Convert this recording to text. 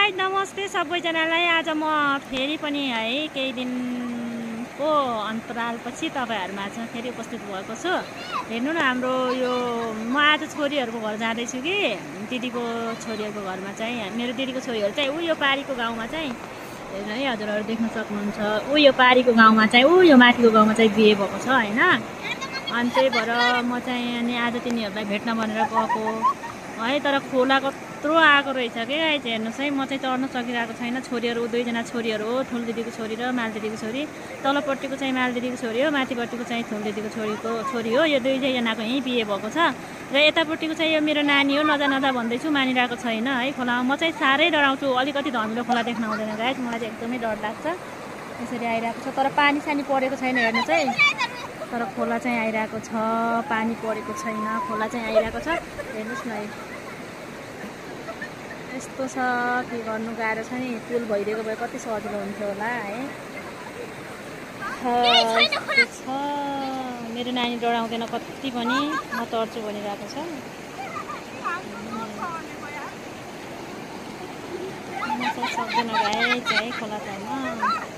Guys नमस्ते सबैजनालाई। आज म फेरि पनि है केही दिनको अन्तरालपछि तपाईहरुमाझ फेरि उपस्थित भएको छु। हेर्नु न हाम्रो यो म आज छोरीहरुको घर जाँदैछु कि दिदीको छोरीहरुको घरमा चाहिँ मेरो दिदीको छोरीहरु चाहिँ उ यो पारीको गाउँमा चाहिँ हेर्नु है हजुरहरु देख्न सक्नुहुन्छ। उ यो पारीको गाउँमा चाहिँ उ यो माथिको गाउँमा चाहिँ बिहे भएको छ हैन। अनि त्यही भएर म चाहिँ अनि आज तिनीहरुलाई भेट्न भनेर गएको है। तर खोला कत्रो आएको रहेछ के गाइस हेर्नुस् है। म चाहिँ चढ्न सकिरहेको छैन। छोरीहरु दुईजना छोरीहरु हो, ठुल दिदीको छोरी र माल दिदीको छोरी। तलपट्टिको चाहिँ माल दिदीको छोरी हो, माथिपट्टिको चाहिँ ठुल दिदीको छोरी हो। यो दुईजनाको यही बिहे भएको छ र यतापट्टिको चाहिँ यो मेरो नानी हो। नजा नजा भन्दैछु मानिरहेको छैन है। खोलामा म चाहिँ साह्रै डराउँछु। अलिकति धमिलो खोला देख्न आउँदैन गाइस। मलाई चाहिँ एकदमै डर लाग्छ। यसरी आइरहेको छ तर पानी सानी परेको छैन हेर्नुस् है। तर खोला चाहिँ आइरहेको छ, पानी परेको छैन, खोला चाहिँ आइरहेको छ हेर्नुस् न। यस्तो छ के गर्नु गाह्रो छ नि। पुल भइदिएको भए कति सजिलो हुन्थ्यो होला है। मेरो नानी डराउँदैन कति पनि, म तर्छु भनिरहेको छ। म चाहिँ सक्दैन गाइस है खोला तर्न।